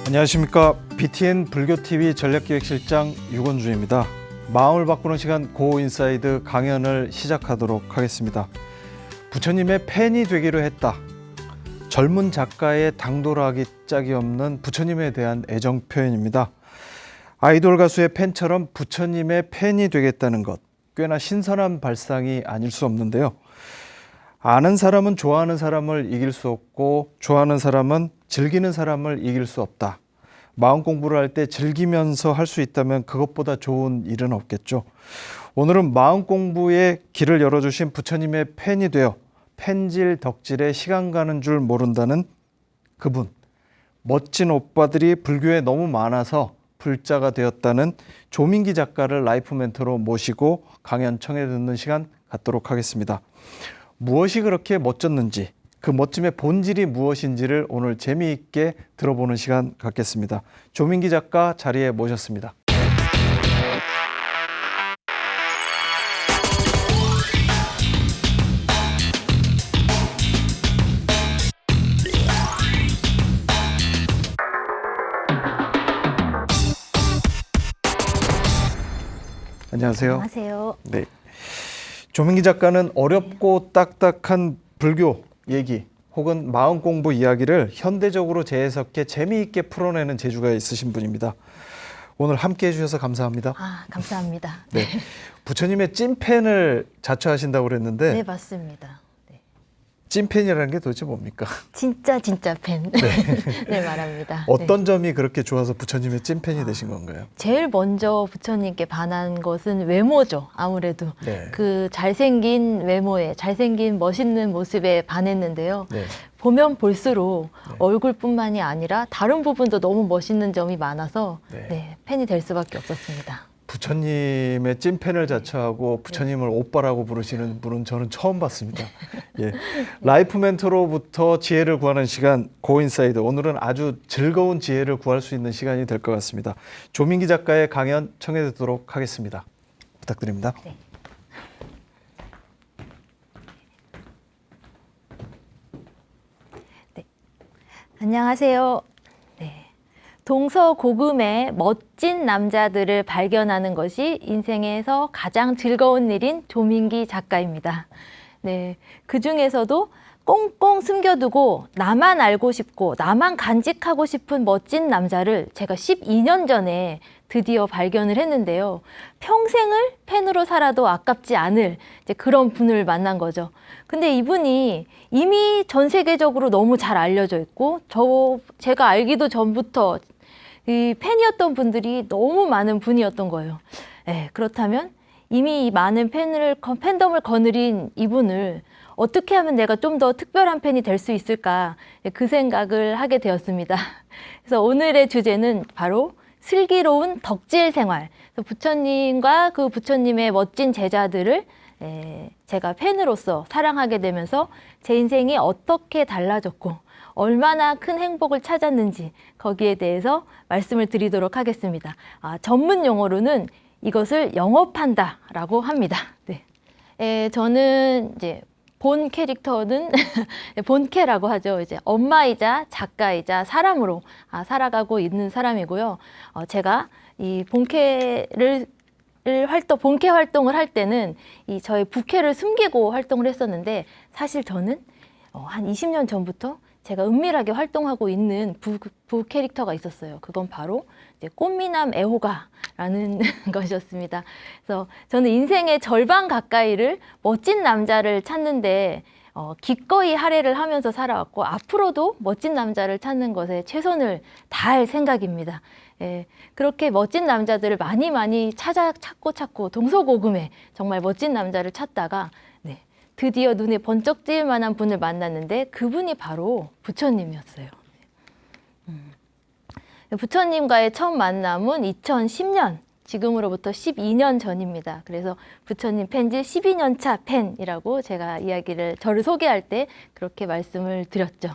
안녕하십니까. BTN 불교TV 전략기획실장 유건주입니다. 마음을 바꾸는 시간 고인사이드 강연을 시작하도록 하겠습니다. 부처님의 팬이 되기로 했다. 젊은 작가의 당돌하기 짝이 없는 부처님에 대한 애정 표현입니다. 아이돌 가수의 팬처럼 부처님의 팬이 되겠다는 것, 꽤나 신선한 발상이 아닐 수 없는데요. 아는 사람은 좋아하는 사람을 이길 수 없고 좋아하는 사람은 즐기는 사람을 이길 수 없다. 마음 공부를 할 때 즐기면서 할 수 있다면 그것보다 좋은 일은 없겠죠. 오늘은 마음 공부의 길을 열어주신 부처님의 팬이 되어 팬질 덕질에 시간 가는 줄 모른다는 그분, 멋진 오빠들이 불교에 너무 많아서 불자가 되었다는 조민기 작가를 라이프 멘토로 모시고 강연 청해 듣는 시간 갖도록 하겠습니다. 무엇이 그렇게 멋졌는지, 그 멋짐의 본질이 무엇인지를 오늘 재미있게 들어보는 시간 갖겠습니다. 조민기 작가 자리에 모셨습니다. 안녕하세요. 안녕하세요. 네. 조민기 작가는 어렵고 딱딱한 불교 얘기 혹은 마음 공부 이야기를 현대적으로 재해석해 재미있게 풀어내는 재주가 있으신 분입니다. 오늘 함께 해주셔서 감사합니다. 감사합니다. 네. 부처님의 찐팬을 자처하신다고 그랬는데 네, 맞습니다. 네. 찐팬이라는 게 도대체 뭡니까? 진짜 팬. 네, 말합니다. 어떤 점이 그렇게 좋아서 부처님의 찐팬이 되신 건가요? 제일 먼저 부처님께 반한 것은 외모죠. 아무래도 네. 그 잘생긴 외모에 잘생긴 멋있는 모습에 반했는데요. 네. 보면 볼수록 네. 얼굴뿐만이 아니라 다른 부분도 너무 멋있는 점이 많아서 네. 팬이 될 수밖에 없었습니다. 부처님의 찐팬을 자처하고 부처님을 오빠라고 부르시는 분은 저는 처음 봤습니다. 예. 라이프 멘토로부터 지혜를 구하는 시간 고인사이드. 오늘은 아주 즐거운 지혜를 구할 수 있는 시간이 될 것 같습니다. 조민기 작가의 강연 청해 듣도록 하겠습니다. 부탁드립니다. 네. 네. 안녕하세요. 동서고금의 멋진 남자들을 발견하는 것이 인생에서 가장 즐거운 일인 조민기 작가입니다. 네, 그 중에서도 꽁꽁 숨겨두고 나만 알고 싶고 나만 간직하고 싶은 멋진 남자를 제가 12년 전에 드디어 발견을 했는데요. 평생을 팬으로 살아도 아깝지 않을 이제 그런 분을 만난 거죠. 근데 이분이 이미 전 세계적으로 너무 잘 알려져 있고 제가 알기도 전부터 이 팬이었던 분들이 너무 많은 분이었던 거예요. 그렇다면 이미 이 많은 팬덤을 거느린 이분을 어떻게 하면 내가 좀 더 특별한 팬이 될 수 있을까, 그 생각을 하게 되었습니다. 그래서 오늘의 주제는 바로 슬기로운 덕질 생활. 부처님과 그 부처님의 멋진 제자들을 제가 팬으로서 사랑하게 되면서 제 인생이 어떻게 달라졌고 얼마나 큰 행복을 찾았는지 거기에 대해서 말씀을 드리도록 하겠습니다. 전문 용어로는 이것을 영업한다라고 합니다. 네. 저는 이제 본 캐릭터는 본캐라고 하죠. 이제 엄마이자 작가이자 사람으로 살아가고 있는 사람이고요. 제가 이 본캐 활동을 할 때는 저의 부캐를 숨기고 활동을 했었는데, 사실 저는 한 20년 전부터 제가 은밀하게 활동하고 있는 부 캐릭터가 있었어요. 그건 바로 이제 꽃미남 애호가라는 것이었습니다. 그래서 저는 인생의 절반 가까이를 멋진 남자를 찾는데 기꺼이 할애를 하면서 살아왔고, 앞으로도 멋진 남자를 찾는 것에 최선을 다할 생각입니다. 그렇게 멋진 남자들을 많이 찾고 동서고금에 정말 멋진 남자를 찾다가 드디어 눈에 번쩍 띄을 만한 분을 만났는데 그분이 바로 부처님이었어요. 부처님과의 첫 만남은 2010년, 지금으로부터 12년 전입니다. 그래서 부처님 팬질 12년 차 팬이라고 제가 저를 소개할 때 그렇게 말씀을 드렸죠.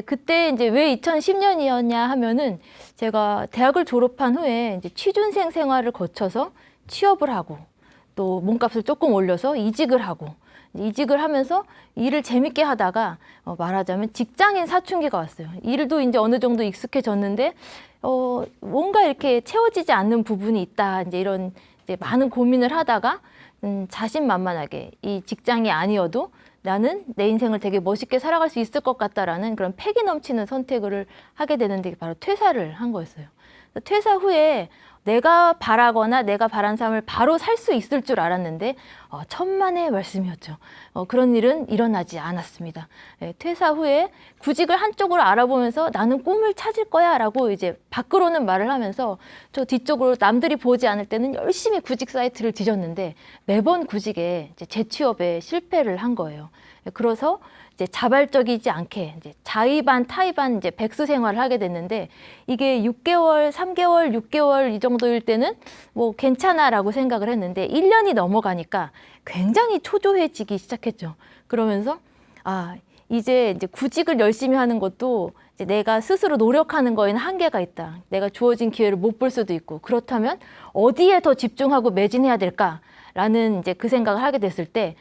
그때 이제 왜 2010년이었냐 하면은 제가 대학을 졸업한 후에 이제 취준생 생활을 거쳐서 취업을 하고 또 몸값을 조금 올려서 이직을 하고 이직을 하면서 일을 재밌게 하다가 말하자면 직장인 사춘기가 왔어요. 일도 이제 어느 정도 익숙해졌는데 뭔가 이렇게 채워지지 않는 부분이 있다. 이제 이런 이제 많은 고민을 하다가 자신만만하게 이 직장이 아니어도 나는 내 인생을 되게 멋있게 살아갈 수 있을 것 같다라는 그런 패기 넘치는 선택을 하게 되는데 바로 퇴사를 한 거였어요. 퇴사 후에 내가 바라거나 내가 바란 삶을 바로 살 수 있을 줄 알았는데 천만의 말씀이었죠. 그런 일은 일어나지 않았습니다. 퇴사 후에 구직을 한쪽으로 알아보면서 나는 꿈을 찾을 거야 라고 이제 밖으로는 말을 하면서 저 뒤쪽으로 남들이 보지 않을 때는 열심히 구직 사이트를 뒤졌는데 매번 구직에 이제 재취업에 실패를 한 거예요. 그래서 이제 자발적이지 않게 이제 자의반 타의반 이제 백수 생활을 하게 됐는데 이게 6개월, 3개월, 6개월 이 정도일 때는 뭐 괜찮아라고 생각을 했는데 1년이 넘어가니까 굉장히 초조해지기 시작했죠. 그러면서 이제 구직을 열심히 하는 것도 이제 내가 스스로 노력하는 거에는 한계가 있다. 내가 주어진 기회를 못 볼 수도 있고 그렇다면 어디에 더 집중하고 매진해야 될까라는 이제 그 생각을 하게 됐을 때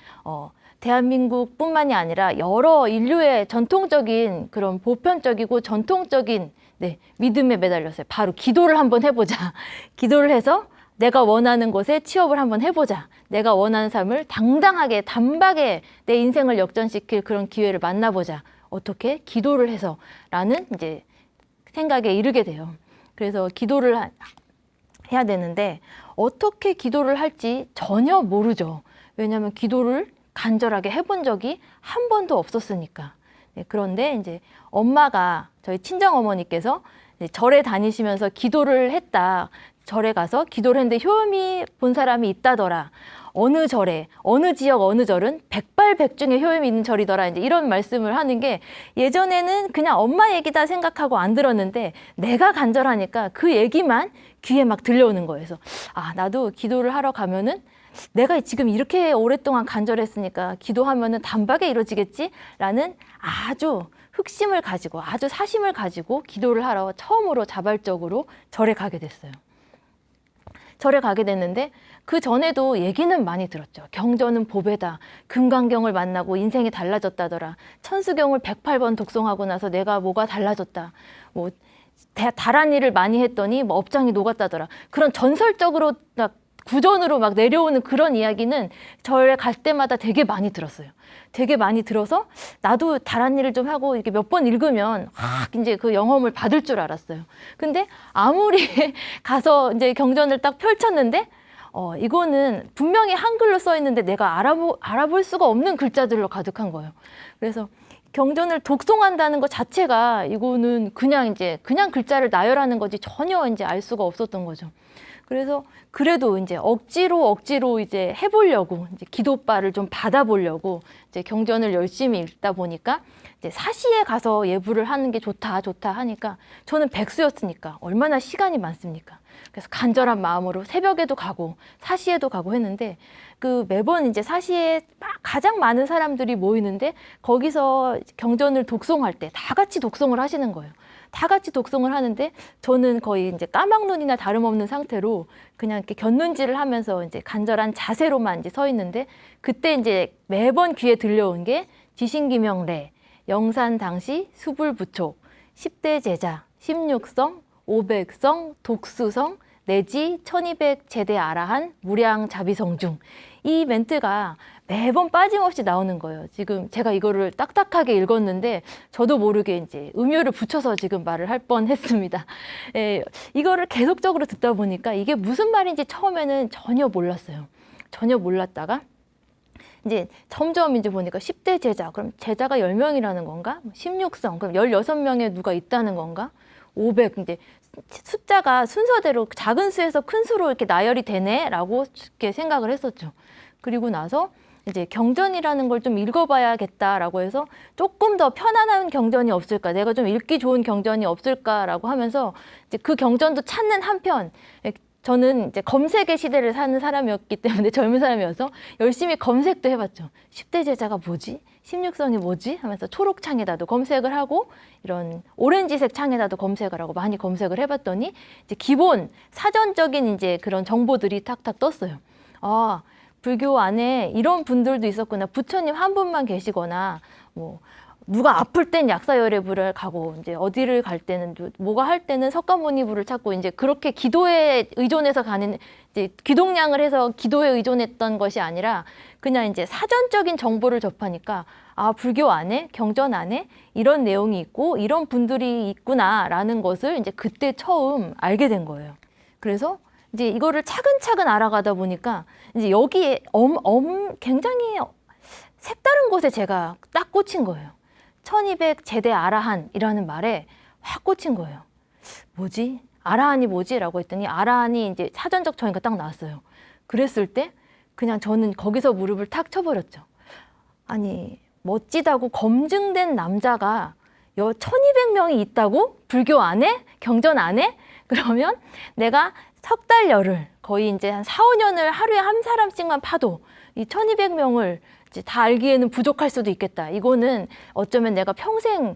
대한민국뿐만이 아니라 여러 인류의 전통적인 그런 보편적이고 전통적인 믿음에 매달렸어요. 바로 기도를 한번 해보자. 기도를 해서 내가 원하는 곳에 취업을 한번 해보자. 내가 원하는 삶을 당당하게 단박에 내 인생을 역전시킬 그런 기회를 만나보자. 어떻게? 기도를 해서 라는 이제 생각에 이르게 돼요. 그래서 기도를 해야 되는데 어떻게 기도를 할지 전혀 모르죠. 왜냐하면 기도를 간절하게 해본 적이 한 번도 없었으니까. 그런데 이제 엄마가 저희 친정 어머니께서 절에 다니시면서 기도를 했다. 절에 가서 기도를 했는데 효험이 본 사람이 있다더라. 어느 절에 어느 지역 어느 절은 백발백중의 효험이 있는 절이더라. 이제 이런 말씀을 하는 게 예전에는 그냥 엄마 얘기다 생각하고 안 들었는데 내가 간절하니까 그 얘기만 귀에 막 들려오는 거예요. 그래서 나도 기도를 하러 가면은 내가 지금 이렇게 오랫동안 간절했으니까 기도하면은 단박에 이루어지겠지라는 아주 흑심을 가지고 아주 사심을 가지고 기도를 하러 처음으로 자발적으로 절에 가게 됐어요. 절에 가게 됐는데 그 전에도 얘기는 많이 들었죠. 경전은 보배다. 금강경을 만나고 인생이 달라졌다더라. 천수경을 108번 독송하고 나서 내가 뭐가 달라졌다. 다란 일을 많이 했더니 업장이 녹았다더라. 그런 전설적으로 구전으로 막 내려오는 그런 이야기는 절에 갈 때마다 되게 많이 들었어요. 되게 많이 들어서 나도 다른 일을 좀 하고 이렇게 몇 번 읽으면 이제 그 영험을 받을 줄 알았어요. 근데 아무리 가서 이제 경전을 딱 펼쳤는데 이거는 분명히 한글로 써 있는데 내가 알아볼 수가 없는 글자들로 가득한 거예요. 그래서 경전을 독송한다는 것 자체가 이거는 그냥 글자를 나열하는 거지 전혀 이제 알 수가 없었던 거죠. 그래서 그래도 이제 억지로 이제 해보려고 이제 기도바를 좀 받아보려고 이제 경전을 열심히 읽다 보니까 이제 사시에 가서 예불을 하는 게 좋다 하니까 저는 백수였으니까 얼마나 시간이 많습니까? 그래서 간절한 마음으로 새벽에도 가고 사시에도 가고 했는데 그 매번 이제 사시에 가장 많은 사람들이 모이는데 거기서 경전을 독송할 때 다 같이 독송을 하시는 거예요. 다 같이 독송을 하는데 저는 거의 이제 까막눈이나 다름없는 상태로 그냥 이렇게 곁눈질을 하면서 이제 간절한 자세로만 이제 서 있는데 그때 이제 매번 귀에 들려온 게 지신기명래, 영산당시, 수불부촉, 10대 제자, 16성, 500성, 독수성, 내지 1200 제대 아라한 무량자비성중. 이 멘트가 매번 빠짐없이 나오는 거예요. 지금 제가 이거를 딱딱하게 읽었는데 저도 모르게 이제 음유를 붙여서 지금 말을 할 뻔했습니다. 이거를 계속적으로 듣다 보니까 이게 무슨 말인지 처음에는 전혀 몰랐어요. 전혀 몰랐다가 이제 점점 이제 보니까 10대 제자, 그럼 제자가 10명이라는 건가? 16성, 그럼 16명에 누가 있다는 건가? 500, 이제 숫자가 순서대로 작은 수에서 큰 수로 이렇게 나열이 되네라고 이렇게 생각을 했었죠. 그리고 나서 이제 경전이라는 걸 좀 읽어봐야겠다라고 해서 조금 더 편안한 경전이 없을까, 내가 좀 읽기 좋은 경전이 없을까라고 하면서 이제 그 경전도 찾는 한편, 저는 이제 검색의 시대를 사는 사람이었기 때문에 젊은 사람이어서 열심히 검색도 해봤죠. 10대 제자가 뭐지? 16성이 뭐지? 하면서 초록 창에다도 검색을 하고 이런 오렌지색 창에다도 검색을 하고 많이 검색을 해봤더니 이제 기본 사전적인 이제 그런 정보들이 탁탁 떴어요. 불교 안에 이런 분들도 있었구나. 부처님 한 분만 계시거나 뭐 누가 아플 땐 약사열애부를 가고 이제 어디를 갈 때는 뭐가 할 때는 석가모니부를 찾고 이제 그렇게 기도에 의존해서 가는 이제 기동량을 해서 기도에 의존했던 것이 아니라 그냥 이제 사전적인 정보를 접하니까 아, 불교 안에 경전 안에 이런 내용이 있고 이런 분들이 있구나라는 것을 이제 그때 처음 알게 된 거예요. 그래서 이제 이거를 차근차근 알아가다 보니까 이제 여기에 굉장히 색다른 곳에 제가 딱 꽂힌 거예요. 1200 제대 아라한이라는 말에 확 꽂힌 거예요. 뭐지? 아라한이 뭐지? 라고 했더니 아라한이 이제 사전적 정의가 딱 나왔어요. 그랬을 때 그냥 저는 거기서 무릎을 탁 쳐버렸죠. 아니, 멋지다고 검증된 남자가 1200명이 있다고? 불교 안에? 경전 안에? 그러면 내가 석 달 열흘, 거의 이제 한 4, 5년을 하루에 한 사람씩만 파도 이 1200명을 이제 다 알기에는 부족할 수도 있겠다. 이거는 어쩌면 내가 평생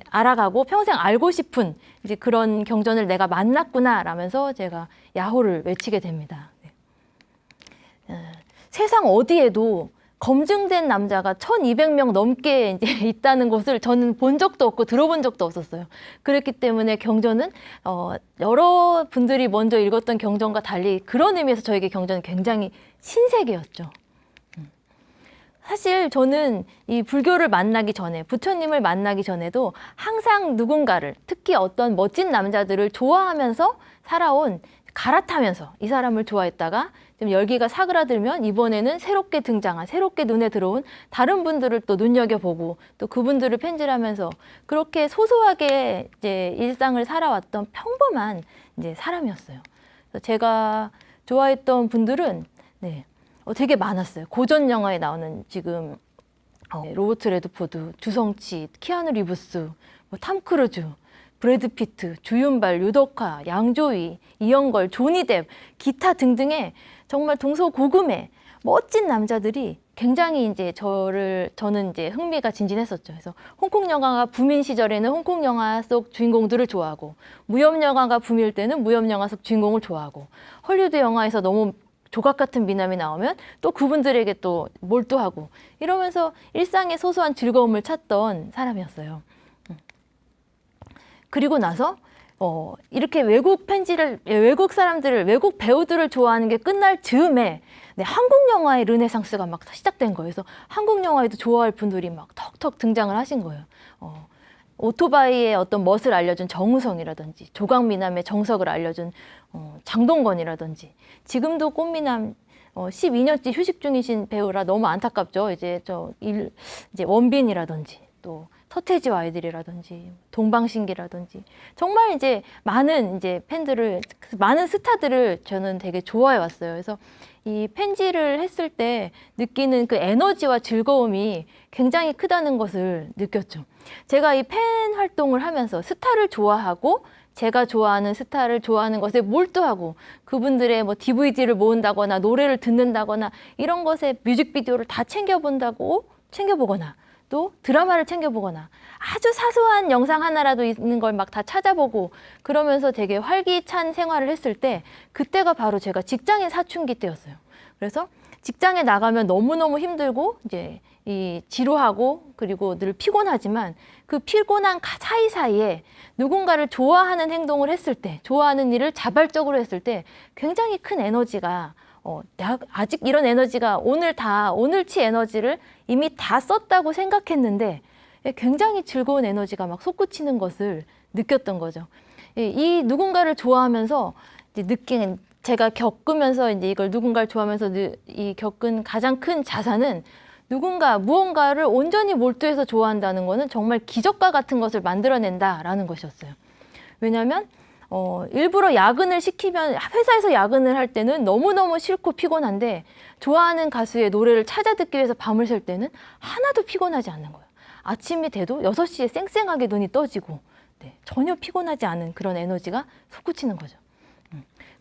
알아가고 평생 알고 싶은 이제 그런 경전을 내가 만났구나 라면서 제가 야호를 외치게 됩니다. 네. 세상 어디에도 검증된 남자가 1200명 넘게 이제 있다는 것을 저는 본 적도 없고 들어본 적도 없었어요. 그렇기 때문에 경전은 여러 분들이 먼저 읽었던 경전과 달리 그런 의미에서 저에게 경전은 굉장히 신세계였죠. 사실 저는 이 불교를 만나기 전에, 부처님을 만나기 전에도 항상 누군가를, 특히 어떤 멋진 남자들을 좋아하면서 살아온, 갈아타면서 이 사람을 좋아했다가 좀 열기가 사그라들면 이번에는 새롭게 등장한, 새롭게 눈에 들어온 다른 분들을 또 눈여겨보고 또 그분들을 펜질하면서 그렇게 소소하게 이제 일상을 살아왔던 평범한 이제 사람이었어요. 그래서 제가 좋아했던 분들은 되게 많았어요. 고전 영화에 나오는 지금 로버트 레드포드, 주성치, 키아누 리브스, 탐 크루즈, 브래드 피트, 주윤발, 류덕화, 양조위, 이영걸, 조니 뎁, 기타 등등의 정말 동서고금의 멋진 남자들이 굉장히 이제 저는 이제 흥미가 진진했었죠. 그래서 홍콩 영화가 붐인 시절에는 홍콩 영화 속 주인공들을 좋아하고, 무협 영화가 붐일 때는 무협 영화 속 주인공을 좋아하고, 헐리우드 영화에서 너무 조각 같은 미남이 나오면 또 그분들에게 또 몰두하고 이러면서 일상의 소소한 즐거움을 찾던 사람이었어요. 그리고 나서 이렇게 외국 사람들을, 외국 배우들을 좋아하는 게 끝날 즈음에 한국 영화의 르네상스가 막 시작된 거예요. 그래서 한국 영화에도 좋아할 분들이 막 턱턱 등장을 하신 거예요. 오토바이의 어떤 멋을 알려준 정우성이라든지, 조각미남의 정석을 알려준 장동건이라든지, 지금도 꽃미남 12년째 휴식 중이신 배우라 너무 안타깝죠. 이제 원빈이라든지 또 서태지와 아이들이라든지 동방신기라든지 정말 이제 많은 많은 스타들을 저는 되게 좋아해 왔어요. 그래서 이 펜지를 했을 때 느끼는 그 에너지와 즐거움이 굉장히 크다는 것을 느꼈죠. 제가 이 팬 활동을 하면서 스타를 좋아하고 제가 좋아하는 스타를 좋아하는 것에 몰두하고 그분들의 뭐 DVD를 모은다거나 노래를 듣는다거나 이런 것에 뮤직비디오를 다 챙겨보거나 또 드라마를 챙겨보거나 아주 사소한 영상 하나라도 있는 걸 막 다 찾아보고 그러면서 되게 활기찬 생활을 했을 때 그때가 바로 제가 직장인 사춘기 때였어요. 그래서 직장에 나가면 너무너무 힘들고 이제 지루하고 그리고 늘 피곤하지만 그 피곤한 사이사이에 누군가를 좋아하는 행동을 했을 때, 좋아하는 일을 자발적으로 했을 때 굉장히 큰 에너지가 아직 이런 에너지가 오늘치 에너지를 이미 다 썼다고 생각했는데 굉장히 즐거운 에너지가 막 솟구치는 것을 느꼈던 거죠. 이 누군가를 좋아하면서 이제 제가 겪으면서 이제 이걸 누군가를 좋아하면서 겪은 가장 큰 자산은 무언가를 온전히 몰두해서 좋아한다는 것은 정말 기적과 같은 것을 만들어낸다라는 것이었어요. 왜냐하면 일부러 야근을 시키면 회사에서 야근을 할 때는 너무너무 싫고 피곤한데 좋아하는 가수의 노래를 찾아 듣기 위해서 밤을 샐 때는 하나도 피곤하지 않는 거예요. 아침이 돼도 6시에 쌩쌩하게 눈이 떠지고 전혀 피곤하지 않은 그런 에너지가 솟구치는 거죠.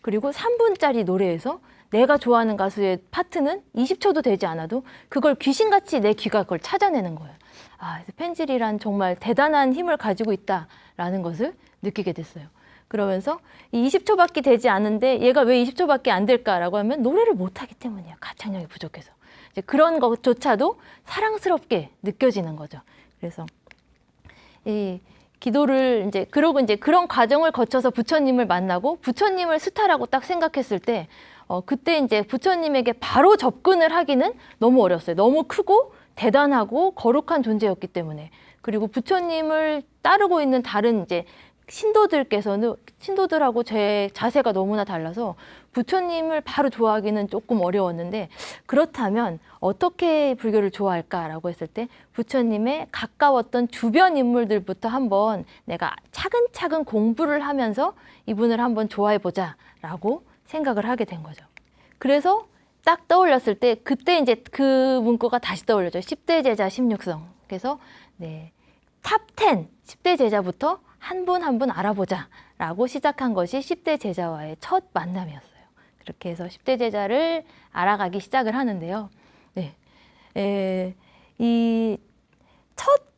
그리고 3분짜리 노래에서 내가 좋아하는 가수의 파트는 20초도 되지 않아도 그걸 귀신같이 내 귀가 그걸 찾아내는 거예요. 그래서 펜질이란 정말 대단한 힘을 가지고 있다라는 것을 느끼게 됐어요. 그러면서 이 20초밖에 되지 않은데 얘가 왜 20초밖에 안 될까라고 하면 노래를 못하기 때문이에요. 가창력이 부족해서. 이제 그런 것조차도 사랑스럽게 느껴지는 거죠. 그래서 이 기도를 이제 그러고 이제 그런 과정을 거쳐서 부처님을 만나고 부처님을 스타라고 딱 생각했을 때 그때 이제 부처님에게 바로 접근을 하기는 너무 어려웠어요. 너무 크고 대단하고 거룩한 존재였기 때문에. 그리고 부처님을 따르고 있는 다른 이제 신도들께서는 신도들하고 제 자세가 너무나 달라서 부처님을 바로 좋아하기는 조금 어려웠는데 그렇다면 어떻게 불교를 좋아할까라고 했을 때 부처님의 가까웠던 주변 인물들부터 한번 내가 차근차근 공부를 하면서 이분을 한번 좋아해 보자라고 생각을 하게 된 거죠. 그래서 딱 떠올렸을 때 그때 이제 그 문구가 다시 떠올려져요. 10대 제자 16성. 그래서 네, 탑 10, 10대 제자부터 한 분 한 분 알아보자라고 시작한 것이 10대 제자와의 첫 만남이었어요. 그렇게 해서 10대 제자를 알아가기 시작을 하는데요. 네, 이 첫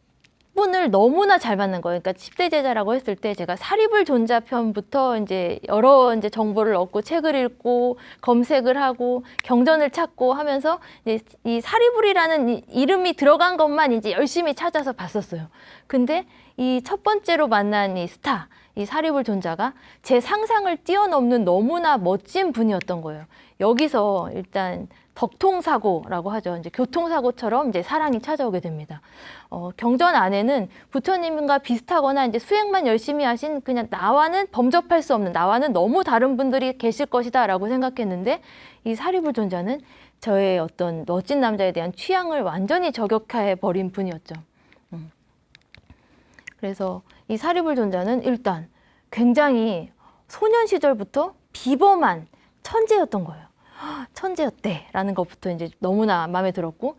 분을 너무나 잘 만난 거예요. 그러니까 10대 제자라고 했을 때 제가 사리불 존자 편부터 이제 여러 이제 정보를 얻고 책을 읽고 검색을 하고 경전을 찾고 하면서 이제 이 사리불이라는 이름이 들어간 것만 이제 열심히 찾아서 봤었어요. 근데 이 첫 번째로 만난 이 스타, 이 사리불 존자가 제 상상을 뛰어넘는 너무나 멋진 분이었던 거예요. 여기서 일단 덕통사고라고 하죠. 이제 교통사고처럼 이제 사랑이 찾아오게 됩니다. 경전 안에는 부처님과 비슷하거나 이제 수행만 열심히 하신 그냥 나와는 범접할 수 없는 나와는 너무 다른 분들이 계실 것이다라고 생각했는데 이 사리불 존자는 저의 어떤 멋진 남자에 대한 취향을 완전히 저격해 버린 분이었죠. 그래서 이 사리불 존자는 일단 굉장히 소년 시절부터 비범한 천재였던 거예요. 천재였대라는 것부터 이제 너무나 마음에 들었고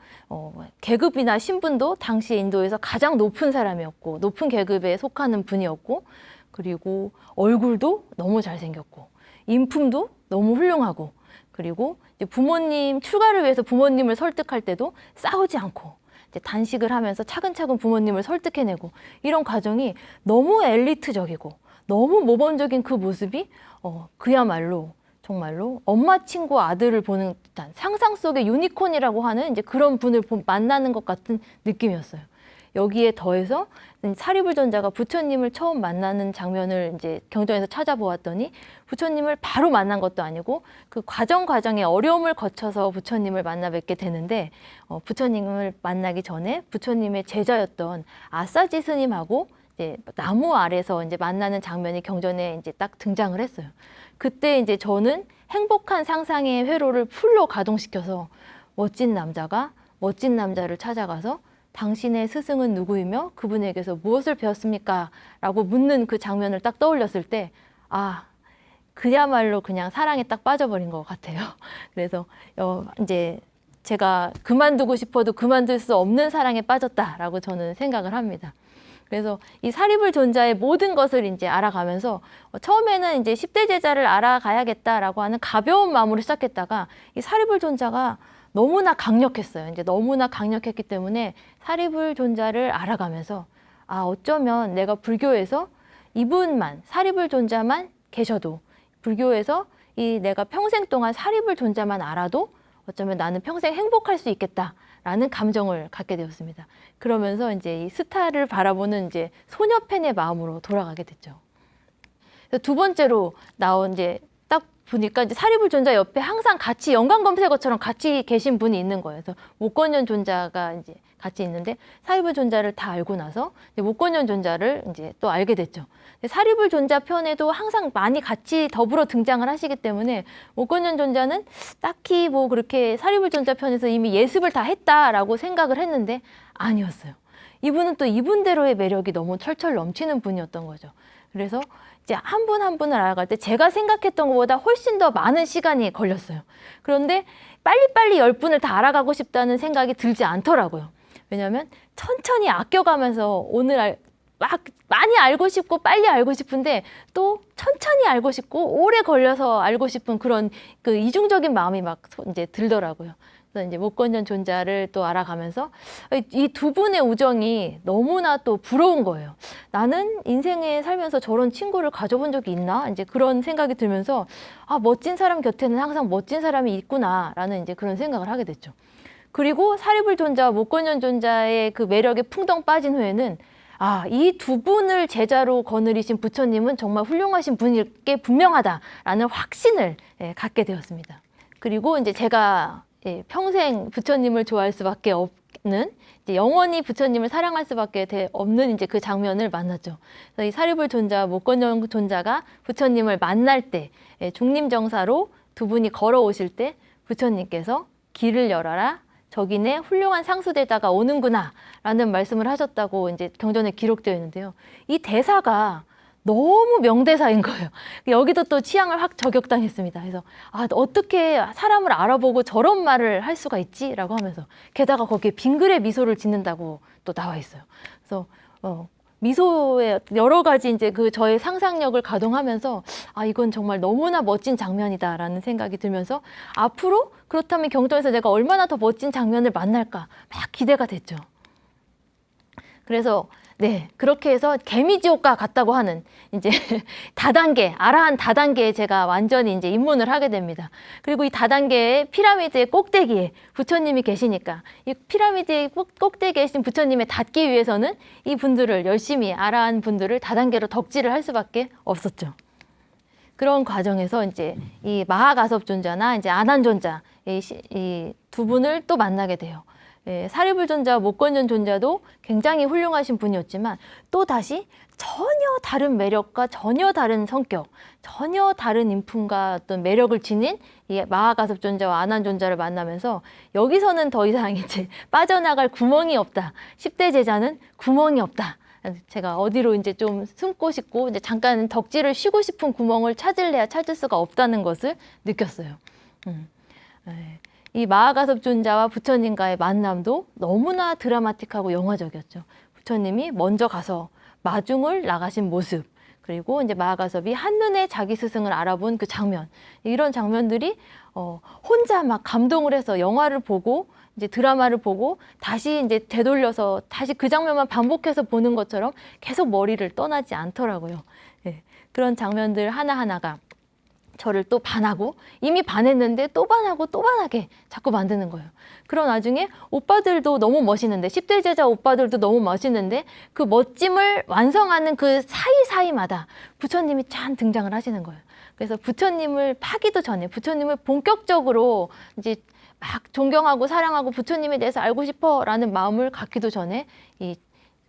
계급이나 신분도 당시 인도에서 가장 높은 사람이었고 높은 계급에 속하는 분이었고 그리고 얼굴도 너무 잘생겼고 인품도 너무 훌륭하고 그리고 이제 부모님 출가를 위해서 부모님을 설득할 때도 싸우지 않고 이제 단식을 하면서 차근차근 부모님을 설득해내고 이런 과정이 너무 엘리트적이고 너무 모범적인 그 모습이 그야말로 정말로 엄마 친구 아들을 보는 듯한 상상 속의 유니콘이라고 하는 이제 그런 분을 만나는 것 같은 느낌이었어요. 여기에 더해서 사리불 존자가 부처님을 처음 만나는 장면을 이제 경전에서 찾아보았더니 부처님을 바로 만난 것도 아니고 그 과정의 어려움을 거쳐서 부처님을 만나 뵙게 되는데 부처님을 만나기 전에 부처님의 제자였던 아싸지 스님하고 이제 나무 아래서 이제 만나는 장면이 경전에 이제 딱 등장을 했어요. 그때 이제 저는 행복한 상상의 회로를 풀로 가동시켜서 멋진 남자가 멋진 남자를 찾아가서 당신의 스승은 누구이며 그분에게서 무엇을 배웠습니까? 라고 묻는 그 장면을 딱 떠올렸을 때 그야말로 그냥 사랑에 딱 빠져버린 것 같아요. 그래서 이제 제가 그만두고 싶어도 그만둘 수 없는 사랑에 빠졌다라고 저는 생각을 합니다. 그래서 이 사리불 존자의 모든 것을 이제 알아가면서 처음에는 이제 10대 제자를 알아가야겠다라고 하는 가벼운 마음으로 시작했다가 이 사리불 존자가 너무나 강력했어요. 이제 너무나 강력했기 때문에 사리불 존자를 알아가면서 어쩌면 내가 불교에서 이분만 사리불 존자만 계셔도 불교에서 이 내가 평생 동안 사리불 존자만 알아도 어쩌면 나는 평생 행복할 수 있겠다라는 감정을 갖게 되었습니다. 그러면서 이제 이 스타를 바라보는 이제 소녀 팬의 마음으로 돌아가게 됐죠. 두 번째로 나온 이제 딱 보니까 이제 사리불 존자 옆에 항상 같이 연관 검색어처럼 같이 계신 분이 있는 거예요. 그래서 목건연 존자가 이제 같이 있는데 사리불 존자를 다 알고 나서 이제 목건연 존자를 이제 또 알게 됐죠. 사리불 존자 편에도 항상 많이 같이 더불어 등장을 하시기 때문에 목건연 존자는 딱히 뭐 그렇게 사리불 존자 편에서 이미 예습을 다 했다라고 생각을 했는데 아니었어요. 이분은 또 이분대로의 매력이 너무 철철 넘치는 분이었던 거죠. 그래서 이제 한 분 한 분을 알아갈 때 제가 생각했던 것보다 훨씬 더 많은 시간이 걸렸어요. 그런데 빨리빨리 10분을 다 알아가고 싶다는 생각이 들지 않더라고요. 왜냐하면 천천히 아껴가면서 오늘 막 많이 알고 싶고 빨리 알고 싶은데 또 천천히 알고 싶고 오래 걸려서 알고 싶은 그런 그 이중적인 마음이 막 이제 들더라고요. 그래서 이제 못 건전 존자를 또 알아가면서 이 두 분의 우정이 너무나 또 부러운 거예요. 나는 인생에 살면서 저런 친구를 가져본 적이 있나? 이제 그런 생각이 들면서 아, 멋진 사람 곁에는 항상 멋진 사람이 있구나라는 이제 그런 생각을 하게 됐죠. 그리고 사리불 존자와 못 건전 존자의 그 매력에 풍덩 빠진 후에는 아, 이 두 분을 제자로 거느리신 부처님은 정말 훌륭하신 분일 게 분명하다라는 확신을 갖게 되었습니다. 그리고 이제 제가 평생 부처님을 좋아할 수밖에 없는 이제 영원히 부처님을 사랑할 수밖에 없는 이제 그 장면을 만났죠. 그래서 이 사리불 존자와 못 건전 존자가 부처님을 만날 때 중림정사로 두 분이 걸어오실 때 부처님께서 길을 열어라. 저기네 훌륭한 상수대자가 오는구나 라는 말씀을 하셨다고 이제 경전에 기록되어 있는데요. 이 대사가 너무 명대사인 거예요. 여기도 또 취향을 확 저격당했습니다. 그래서 아, 어떻게 사람을 알아보고 저런 말을 할 수가 있지? 라고 하면서 게다가 거기에 빙그레 미소를 짓는다고 또 나와 있어요. 그래서 미소에 여러 가지 이제 그 저의 상상력을 가동하면서 아, 이건 정말 너무나 멋진 장면이다라는 생각이 들면서 앞으로 그렇다면 경전에서 내가 얼마나 더 멋진 장면을 만날까 막 기대가 됐죠. 그래서 네, 그렇게 해서 개미지옥과 같다고 하는 이제 다단계, 아라한 다단계에 제가 완전히 이제 입문을 하게 됩니다. 그리고 이 다단계의 피라미드의 꼭대기에 부처님이 계시니까 이 피라미드의 꼭대기에 계신 부처님에 닿기 위해서는 이 분들을 열심히 아라한 분들을 다단계로 덕질을 할 수밖에 없었죠. 그런 과정에서 이제 이 마하가섭 존자나 이제 아난 존자 이 두 분을 또 만나게 돼요. 사리불 존자와 못 건전 존자도 굉장히 훌륭하신 분이었지만 또 다시 전혀 다른 매력과 전혀 다른 성격, 전혀 다른 인품과 어떤 매력을 지닌 이 마하가섭 존자와 아난 존자를 만나면서 여기서는 더 이상 이제 빠져나갈 구멍이 없다. 10대 제자는 구멍이 없다. 제가 어디로 이제 좀 숨고 싶고 이제 잠깐 덕질을 쉬고 싶은 구멍을 찾을래야 찾을 수가 없다는 것을 느꼈어요. 이 마하가섭 존자와 부처님과의 만남도 너무나 드라마틱하고 영화적이었죠. 부처님이 먼저 가서 마중을 나가신 모습, 그리고 이제 마하가섭이 한눈에 자기 스승을 알아본 그 장면, 이런 장면들이 혼자 막 감동을 해서 영화를 보고 이제 드라마를 보고 다시 이제 되돌려서 다시 그 장면만 반복해서 보는 것처럼 계속 머리를 떠나지 않더라고요. 예, 그런 장면들 하나하나가 저를 또 반하고 이미 반했는데 또 반하고 또 반하게 자꾸 만드는 거예요. 그런 와중에 오빠들도 너무 멋있는데 10대 제자 오빠들도 너무 멋있는데 그 멋짐을 완성하는 그 사이사이마다 부처님이 짠 등장을 하시는 거예요. 그래서 부처님을 파기도 전에 부처님을 본격적으로 이제 막 존경하고 사랑하고 부처님에 대해서 알고 싶어라는 마음을 갖기도 전에 이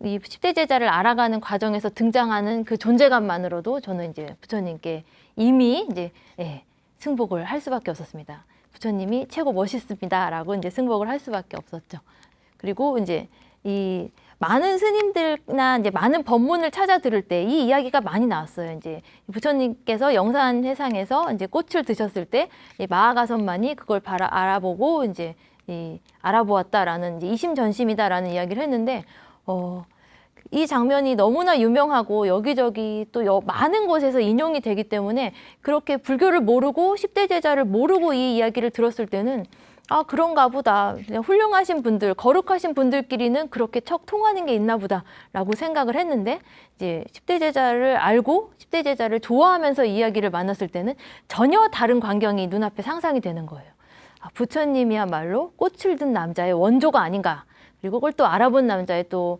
10대 제자를 알아가는 과정에서 등장하는 그 존재감만으로도 저는 이제 부처님께 이미 이제 승복을 할 수밖에 없었습니다. 부처님이 최고 멋있습니다라고 이제 승복을 할 수밖에 없었죠. 그리고 이제 이 많은 스님들이나 이제 많은 법문을 찾아 들을 때 이 이야기가 많이 나왔어요. 이제 부처님께서 영산회상에서 이제 꽃을 드셨을 때 마하가섭만이 그걸 알아보고 이제 알아보았다라는 이제 이심전심이다라는 이야기를 했는데 이 장면이 너무나 유명하고 여기저기 또 많은 곳에서 인용이 되기 때문에 그렇게 불교를 모르고 10대 제자를 모르고 이 이야기를 들었을 때는 아, 그런가 보다. 그냥 훌륭하신 분들, 거룩하신 분들끼리는 그렇게 척 통하는 게 있나 보다 라고 생각을 했는데 이제 10대 제자를 알고 10대 제자를 좋아하면서 이 이야기를 만났을 때는 전혀 다른 광경이 눈앞에 상상이 되는 거예요. 아, 부처님이야말로 꽃을 든 남자의 원조가 아닌가. 그리고 그걸 또 알아본 남자의 또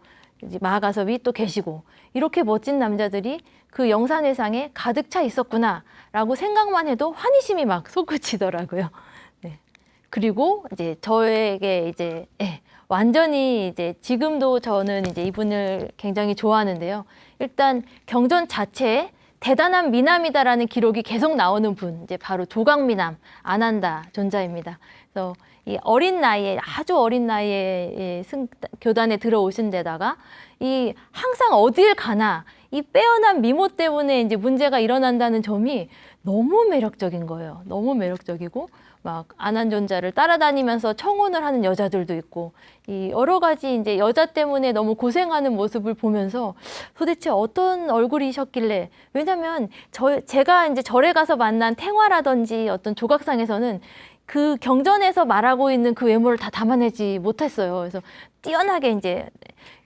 마하가섭이 또 계시고 이렇게 멋진 남자들이 그 영산회상에 가득 차 있었구나라고 생각만 해도 환희심이 막 솟구치더라고요. 네. 그리고 이제 저에게 이제 완전히 이제 지금도 저는 이제 이분을 굉장히 좋아하는데요. 일단 경전 자체에 대단한 미남이다라는 기록이 계속 나오는 분, 이제 바로 조각미남 아난다 존자입니다. 그래서 이 어린 나이에 아주 어린 나이에 교단에 들어오신 데다가 이 항상 어딜 가나 이 빼어난 미모 때문에 이제 문제가 일어난다는 점이 너무 매력적인 거예요. 너무 매력적이고 막 아난존자를 따라다니면서 청혼을 하는 여자들도 있고 이 여러 가지 이제 여자 때문에 너무 고생하는 모습을 보면서 도대체 어떤 얼굴이셨길래 왜냐면 제가 이제 절에 가서 만난 탱화라든지 어떤 조각상에서는 그 경전에서 말하고 있는 그 외모를 다 담아내지 못했어요. 그래서 뛰어나게 이제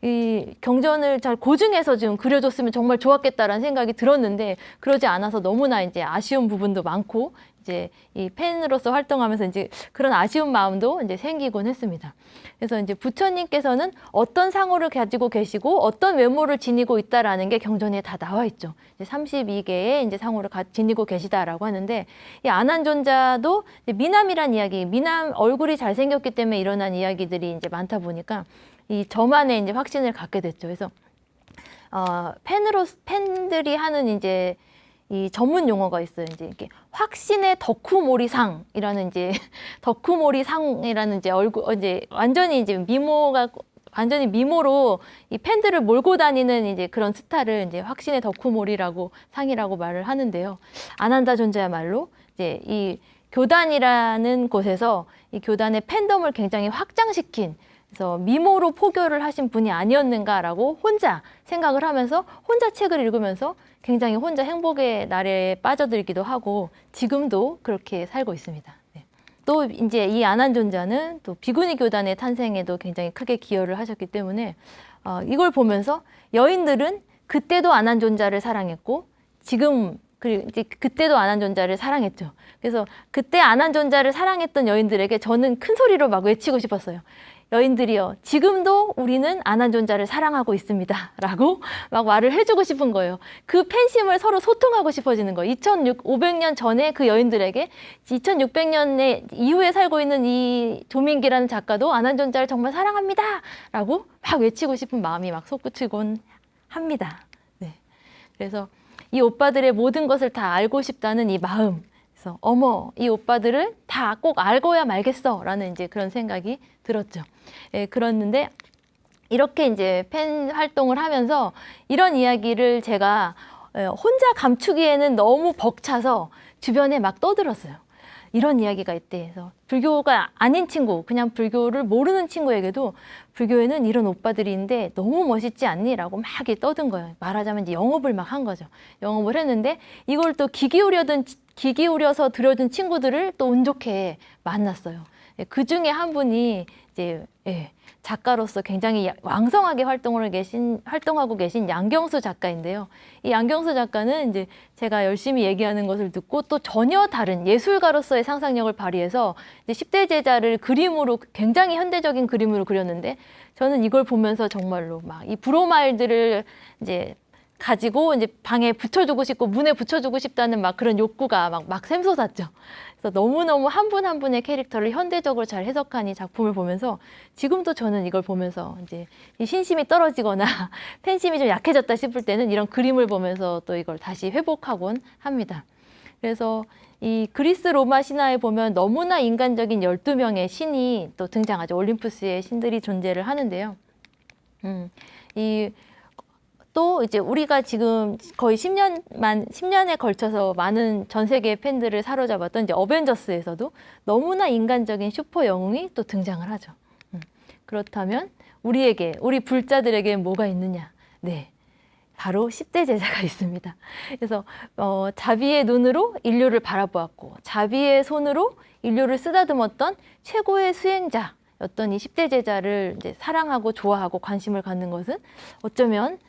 이 경전을 잘 고증해서 좀 그려줬으면 정말 좋았겠다라는 생각이 들었는데 그러지 않아서 너무나 이제 아쉬운 부분도 많고 이제 이 팬으로서 활동하면서 이제 그런 아쉬운 마음도 이제 생기곤 했습니다. 그래서 이제 부처님께서는 어떤 상호를 가지고 계시고 어떤 외모를 지니고 있다라는 게 경전에 다 나와 있죠. 이제 32개의 이제 상호를 지니고 계시다라고 하는데 이 안한존자도 미남이란 이야기, 미남 얼굴이 잘생겼기 때문에 일어난 이야기들이 이제 많다 보니까 이 저만의 이제 확신을 갖게 됐죠. 그래서 팬들이 하는 이제 이 전문 용어가 있어요. 이제 이렇게 확신의 덕후몰이상이라는 이제 덕후몰이상이라는 이제 얼굴 이제 완전히 이제 완전히 미모로 이 팬들을 몰고 다니는 이제 그런 스타를 이제 확신의 덕후몰이라고 상이라고 말을 하는데요. 아난다 존자야말로 이제 이 교단이라는 곳에서 이 교단의 팬덤을 굉장히 확장시킨 그래서 미모로 포교를 하신 분이 아니었는가라고 혼자 생각을 하면서 혼자 책을 읽으면서 굉장히 혼자 행복의 나래에 빠져들기도 하고 지금도 그렇게 살고 있습니다. 네. 또 이제 이 안한존자는 또 비구니 교단의 탄생에도 굉장히 크게 기여를 하셨기 때문에 이걸 보면서 여인들은 그때도 안한존자를 사랑했고 지금 그리고 이제 그때도 안한존자를 사랑했죠. 그래서 그때 안한존자를 사랑했던 여인들에게 저는 큰 소리로 막 외치고 싶었어요. 여인들이여, 지금도 우리는 안한존자를 사랑하고 있습니다. 라고 막 말을 해주고 싶은 거예요. 그 팬심을 서로 소통하고 싶어지는 거예요. 2500년 전에 그 여인들에게 2600년 이후에 살고 있는 이 조민기라는 작가도 안한존자를 정말 사랑합니다. 라고 막 외치고 싶은 마음이 막 솟구치곤 합니다. 네. 그래서 이 오빠들의 모든 것을 다 알고 싶다는 이 마음. 그래서 어머, 이 오빠들을 다 꼭 알고야 말겠어 라는 이제 그런 생각이 들었죠. 예, 그랬는데 이렇게 이제 팬 활동을 하면서 이런 이야기를 제가 혼자 감추기에는 너무 벅차서 주변에 막 떠들었어요. 이런 이야기가 있대. 그래서 불교가 아닌 친구, 그냥 불교를 모르는 친구에게도 불교에는 이런 오빠들이 있는데 너무 멋있지 않니? 라고 막 이렇게 떠든 거예요. 말하자면 이제 영업을 막 한 거죠. 영업을 했는데 이걸 또 귀 기울여서 들어준 친구들을 또 운 좋게 만났어요. 그 중에 한 분이 이제 작가로서 굉장히 왕성하게 활동하고 계신 양경수 작가인데요. 이 양경수 작가는 이제 제가 열심히 얘기하는 것을 듣고 또 전혀 다른 예술가로서의 상상력을 발휘해서 이제 10대 제자를 그림으로 굉장히 현대적인 그림으로 그렸는데 저는 이걸 보면서 정말로 막 이 브로마일들을 이제 가지고 이제 방에 붙여주고 싶고 문에 붙여주고 싶다는 막 그런 욕구가 막 샘솟았죠. 그래서 너무너무 한 분 한 분의 캐릭터를 현대적으로 잘 해석한 이 작품을 보면서 지금도 저는 이걸 보면서 이제 이 신심이 떨어지거나 팬심이 좀 약해졌다 싶을 때는 이런 그림을 보면서 또 이걸 다시 회복하곤 합니다. 그래서 이 그리스 로마 신화에 보면 너무나 인간적인 12명의 신이 또 등장하죠. 올림푸스의 신들이 존재를 하는데요. 또 이제 우리가 지금 거의 10년에 걸쳐서 많은 전 세계의 팬들을 사로잡았던 이제 어벤져스에서도 너무나 인간적인 슈퍼 영웅이 또 등장을 하죠. 그렇다면 우리 불자들에게 뭐가 있느냐? 네. 바로 10대 제자가 있습니다. 그래서 자비의 눈으로 인류를 바라보았고 자비의 손으로 인류를 쓰다듬었던 최고의 수행자였던 이 10대 제자를 이제 사랑하고 좋아하고 관심을 갖는 것은 어쩌면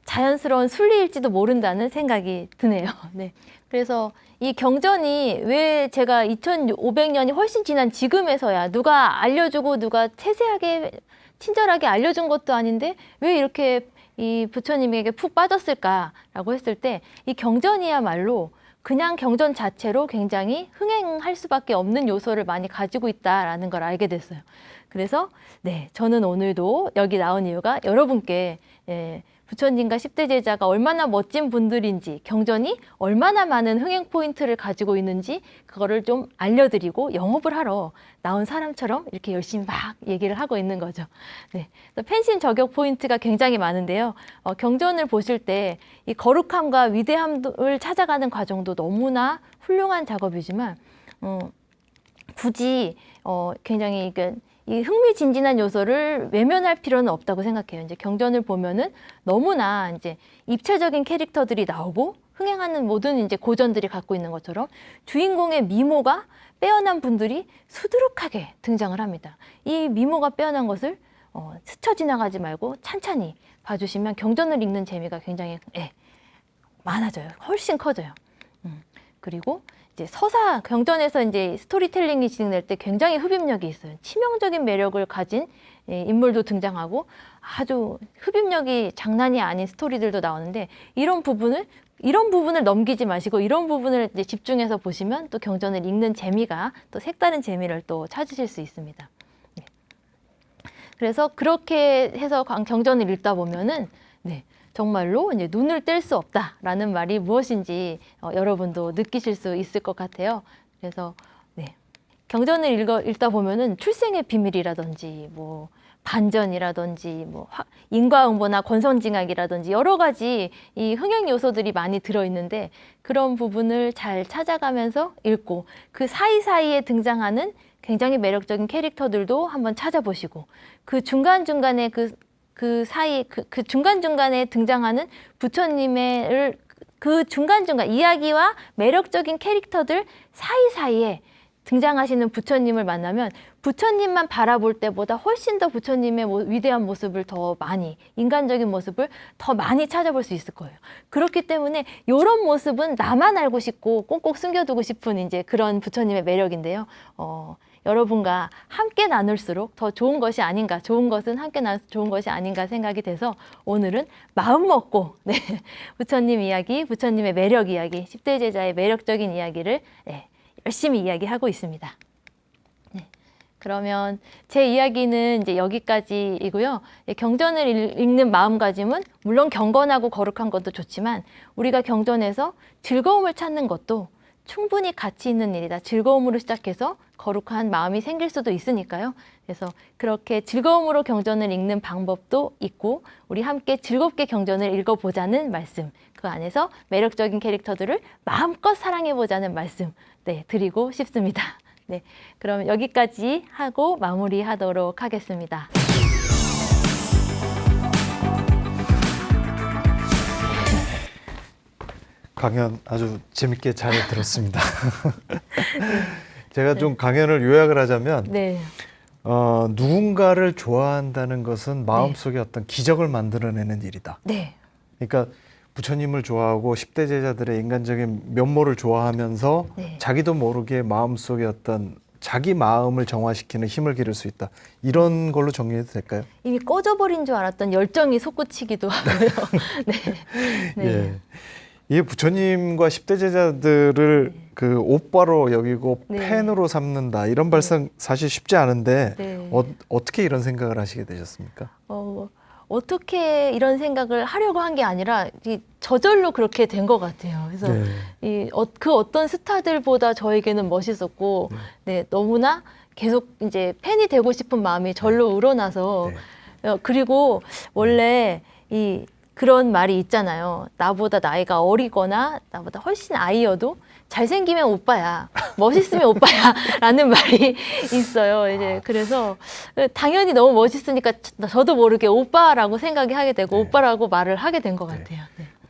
자연스러운 순리일지도 모른다는 생각이 드네요. 네. 그래서 이 경전이 왜 제가 2500년이 훨씬 지난 지금에서야 누가 알려주고 누가 세세하게 친절하게 알려준 것도 아닌데 왜 이렇게 이 부처님에게 푹 빠졌을까라고 했을 때 이 경전이야말로 그냥 경전 자체로 굉장히 흥행할 수밖에 없는 요소를 많이 가지고 있다라는 걸 알게 됐어요. 그래서 네, 저는 오늘도 여기 나온 이유가 여러분께 부처님과 10대 제자가 얼마나 멋진 분들인지 경전이 얼마나 많은 흥행 포인트를 가지고 있는지 그거를 좀 알려드리고 영업을 하러 나온 사람처럼 이렇게 열심히 막 얘기를 하고 있는 거죠. 네, 팬심 저격 포인트가 굉장히 많은데요. 경전을 보실 때 이 거룩함과 위대함을 찾아가는 과정도 너무나 훌륭한 작업이지만 굳이 굉장히 이 흥미진진한 요소를 외면할 필요는 없다고 생각해요. 이제 경전을 보면은 너무나 이제 입체적인 캐릭터들이 나오고 흥행하는 모든 이제 고전들이 갖고 있는 것처럼 주인공의 미모가 빼어난 분들이 수두룩하게 등장을 합니다. 이 미모가 빼어난 것을 스쳐 지나가지 말고 찬찬히 봐주시면 경전을 읽는 재미가 굉장히 많아져요. 훨씬 커져요. 그리고 이제 서사 경전에서 이제 스토리텔링이 진행될 때 굉장히 흡입력이 있어요. 치명적인 매력을 가진 인물도 등장하고 아주 흡입력이 장난이 아닌 스토리들도 나오는데 이런 부분을 넘기지 마시고 이런 부분을 이제 집중해서 보시면 또 경전을 읽는 재미가 또 색다른 재미를 또 찾으실 수 있습니다. 네. 그래서 그렇게 해서 경전을 읽다 보면은 정말로 이제 눈을 뗄 수 없다라는 말이 무엇인지 여러분도 느끼실 수 있을 것 같아요. 그래서 경전을 읽다 보면은 출생의 비밀이라든지 뭐 반전이라든지 뭐 인과응보나 권선징악이라든지 여러 가지 이 흥행 요소들이 많이 들어있는데 그런 부분을 잘 찾아가면서 읽고 그 사이사이에 등장하는 굉장히 매력적인 캐릭터들도 한번 찾아보시고 그 중간중간에 그 중간중간에 등장하는 부처님의 그 중간중간 이야기와 매력적인 캐릭터들 사이사이에 등장하시는 부처님을 만나면 부처님만 바라볼 때보다 훨씬 더 부처님의 위대한 모습을 더 많이, 인간적인 모습을 더 많이 찾아볼 수 있을 거예요. 그렇기 때문에 이런 모습은 나만 알고 싶고 꼭꼭 숨겨두고 싶은 이제 그런 부처님의 매력인데요. 여러분과 함께 나눌수록 더 좋은 것이 아닌가, 좋은 것은 함께 나눌 좋은 것이 아닌가 생각이 돼서 오늘은 마음 먹고 부처님 이야기, 부처님의 매력 이야기, 10대 제자의 매력적인 이야기를 열심히 이야기하고 있습니다. 그러면 제 이야기는 이제 여기까지이고요. 경전을 읽는 마음가짐은 물론 경건하고 거룩한 것도 좋지만 우리가 경전에서 즐거움을 찾는 것도 충분히 가치 있는 일이다. 즐거움으로 시작해서 거룩한 마음이 생길 수도 있으니까요. 그래서 그렇게 즐거움으로 경전을 읽는 방법도 있고 우리 함께 즐겁게 경전을 읽어보자는 말씀, 그 안에서 매력적인 캐릭터들을 마음껏 사랑해보자는 말씀 드리고 싶습니다. 그럼 여기까지 하고 마무리하도록 하겠습니다. 강연 아주 재밌게 잘 들었습니다. 제가 좀 강연을 요약을 하자면 누군가를 좋아한다는 것은 마음속에 어떤 기적을 만들어내는 일이다. 그러니까 부처님을 좋아하고 10대 제자들의 인간적인 면모를 좋아하면서 자기도 모르게 마음속에 어떤 자기 마음을 정화시키는 힘을 기를 수 있다. 이런 걸로 정리해도 될까요? 이미 꺼져버린 줄 알았던 열정이 솟구치기도 하고요. 이 부처님과 10대 제자들을 그 오빠로 여기고 팬으로 삼는다. 이런 발상 사실 쉽지 않은데 어떻게 이런 생각을 하시게 되셨습니까? 어떻게 이런 생각을 하려고 한 게 아니라 저절로 그렇게 된 것 같아요. 그래서 그 어떤 스타들보다 저에게는 멋있었고, 너무나 계속 이제 팬이 되고 싶은 마음이 절로 우러나서 그리고 원래 그런 말이 있잖아요. 나보다 나이가 어리거나 나보다 훨씬 아이여도 잘생기면 오빠야, 멋있으면 오빠야 라는 말이 있어요. 이제 그래서 당연히 너무 멋있으니까 저도 모르게 오빠라고 생각이 하게 되고 오빠라고 말을 하게 된 것 같아요.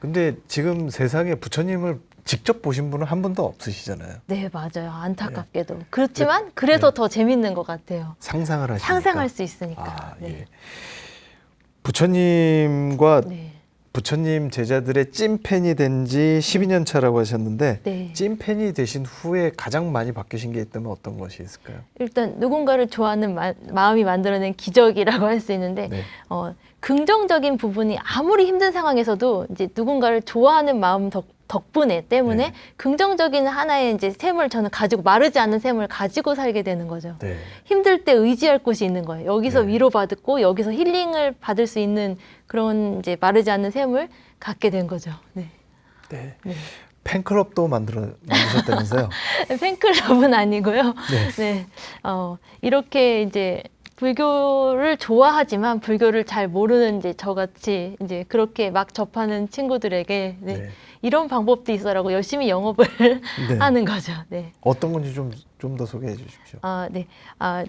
근데 지금 세상에 부처님을 직접 보신 분은 한 분도 없으시잖아요. 네, 맞아요. 안타깝게도. 그렇지만 그래서 더 재밌는 것 같아요. 상상을 하시니까. 상상할 수 있으니까. 부처님과 부처님 제자들의 찐팬이 된 지 12년 차라고 하셨는데 찐팬이 되신 후에 가장 많이 바뀌신 게 있다면 어떤 것이 있을까요? 일단 누군가를 좋아하는 마음이 만들어낸 기적이라고 할 수 있는데 긍정적인 부분이 아무리 힘든 상황에서도 이제 누군가를 좋아하는 마음 덕분에 때문에 긍정적인 하나의 이제 샘을 저는 가지고 마르지 않는 샘을 가지고 살게 되는 거죠. 힘들 때 의지할 곳이 있는 거예요. 여기서 위로받고 여기서 힐링을 받을 수 있는 그런 이제 마르지 않는 샘을 갖게 된 거죠. 팬클럽도 만드셨다면서요? 팬클럽은 아니고요. 이렇게 이제 불교를 좋아하지만 불교를 잘 모르는 이제 저같이 이제 그렇게 막 접하는 친구들에게 이런 방법도 있어라고 열심히 영업을 네. 하는 거죠. 네. 어떤 건지 좀 더 소개해 주십시오. 네.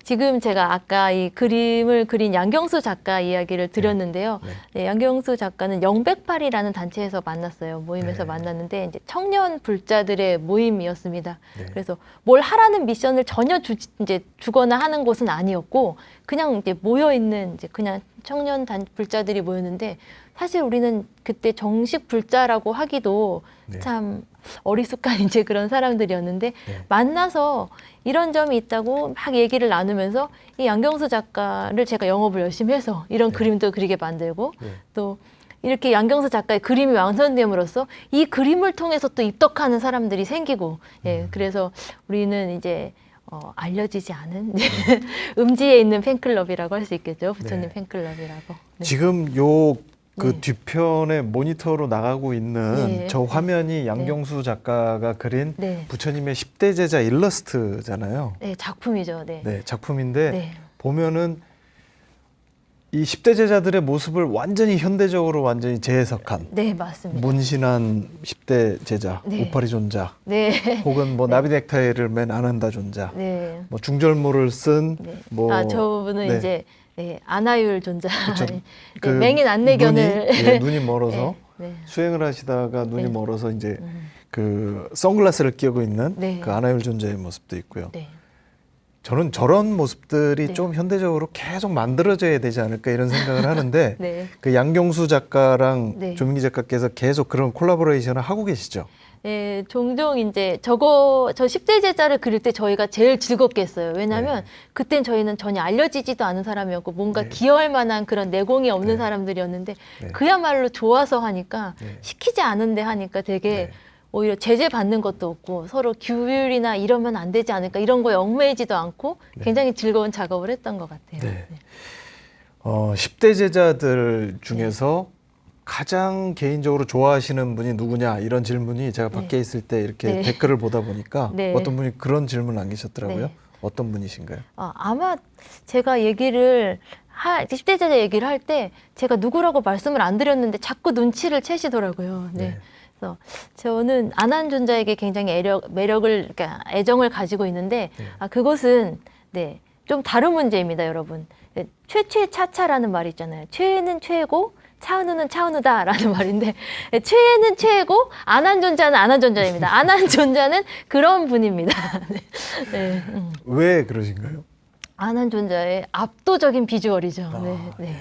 지금 제가 아까 이 그림을 그린 양경수 작가 이야기를 드렸는데요. 네. 네, 양경수 작가는 영백팔이라는 단체에서 만났어요. 모임에서 네. 만났는데 이제 청년 불자들의 모임이었습니다. 네. 그래서 뭘 하라는 미션을 전혀 이제 주거나 하는 곳은 아니었고 그냥 이제 모여 있는 이제 그냥 청년 불자들이 모였는데 사실 우리는 그때 정식 불자라고 하기도 네. 참 어리숙한 이제 그런 사람들이었는데 네. 만나서 이런 점이 있다고 막 얘기를 나누면서 이 양경수 작가를 제가 영업을 열심히 해서 이런 네. 그림도 그리게 만들고 네. 또 이렇게 양경수 작가의 그림이 완성됨으로써 이 그림을 통해서 또 입덕하는 사람들이 생기고 예 그래서 우리는 이제 알려지지 않은 음지에 있는 팬클럽이라고 할 수 있겠죠. 부처님 네. 팬클럽이라고. 네. 지금 요 그 네. 뒤편에 모니터로 나가고 있는 네. 저 화면이 양경수 작가가 그린 네. 부처님의 10대 제자 일러스트잖아요. 네, 작품이죠. 네. 네, 작품인데 네. 보면은 이 10대 제자들의 모습을 완전히 현대적으로 완전히 재해석한 네, 맞습니다. 문신한 10대 제자, 네. 오파리 존자, 네. 혹은 뭐 나비 넥타이를 맨 아난다 존자, 네. 뭐 중절모를 쓴 네. 뭐 저분은 네. 이제 안하율 존자. 그쵸. 네, 그 맹인 안내견을 눈이 멀어서 네. 수행을 하시다가 눈이 네. 멀어서 이제 그 선글라스를 끼고 있는 네. 그 아나율 존자의 모습도 있고요. 네. 저는 저런 모습들이 네. 좀 현대적으로 계속 만들어져야 되지 않을까 이런 생각을 하는데 네. 그 양경수 작가랑 네. 조민기 작가께서 계속 그런 콜라보레이션을 하고 계시죠. 네, 종종 이제 저 10대 제자를 그릴 때 저희가 제일 즐겁게 했어요. 왜냐하면 네. 그땐 저희는 전혀 알려지지도 않은 사람이었고 뭔가 네. 기여할 만한 그런 내공이 없는 네. 사람들이었는데 네. 그야말로 좋아서 하니까 네. 시키지 않은데 하니까 되게 네. 오히려 제재 받는 것도 없고 서로 규율이나 이러면 안 되지 않을까 이런 거에 얽매이지도 않고 네. 굉장히 즐거운 작업을 했던 것 같아요. 네. 10대 제자들 중에서 가장 개인적으로 좋아하시는 분이 누구냐 이런 질문이 제가 밖에 있을 때 이렇게 네. 댓글을 보다 보니까 네. 어떤 분이 그런 질문을 남기셨더라고요. 네. 어떤 분이신가요? 아마 제가 얘기를 10대 제자 얘기를 할 때 제가 누구라고 말씀을 안 드렸는데 자꾸 눈치를 채시더라고요. 네. 네. 그래서 저는 안한 존자에게 굉장히 그러니까 애정을 가지고 있는데 네. 그것은 좀 다른 문제입니다, 여러분. 네, 최최차차라는 말이 있잖아요. 최는 최고, 차은우는 차은우다라는 말인데 최는 최고, 안한 존자는 안한 존자입니다. 안한 존자는 그런 분입니다. 네. 왜 그러신가요? 안한 존자의 압도적인 비주얼이죠. 네. 네.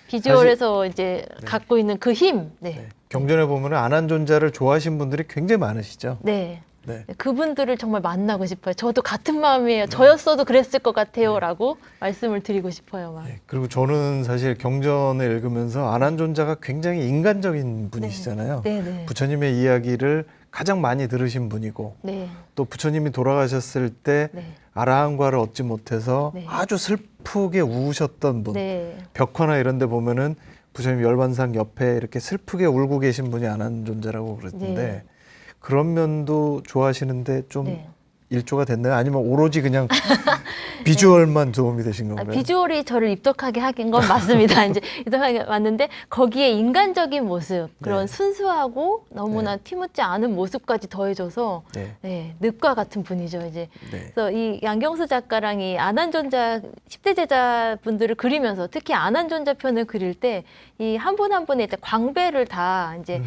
비주얼에서 이제 갖고 있는 그 힘. 네. 네. 경전에 보면 안한 존자를 좋아하시는 분들이 굉장히 많으시죠. 네. 네. 그분들을 정말 만나고 싶어요. 저도 같은 마음이에요. 저였어도 그랬을 것 같아요라고 말씀을 드리고 싶어요. 막. 네. 그리고 저는 사실 경전을 읽으면서 안한 존자가 굉장히 인간적인 분이시잖아요. 네. 부처님의 이야기를 가장 많이 들으신 분이고 네. 또 부처님이 돌아가셨을 때 네. 아라한과를 얻지 못해서 네. 아주 슬프게 우셨던 분. 네. 벽화나 이런 데 보면은 부처님 열반상 옆에 이렇게 슬프게 울고 계신 분이 안한 존자라고 그랬는데 네. 그런 면도 좋아하시는데 좀 네. 일조가 됐나요? 아니면 오로지 그냥 비주얼만 도움이 되신 건가요? 비주얼이 저를 입덕하게 하긴 건 맞습니다. 이제 입덕하게 왔는데 거기에 인간적인 모습, 그런 네. 순수하고 너무나 티묻지 않은 모습까지 더해져서 네. 늪과 같은 분이죠. 이제 네. 그래서 이 양경수 작가랑 이 안한존자 10대 제자분들을 그리면서 특히 안한존자 편을 그릴 때 이 한 분 한 분의 광배를 다 이제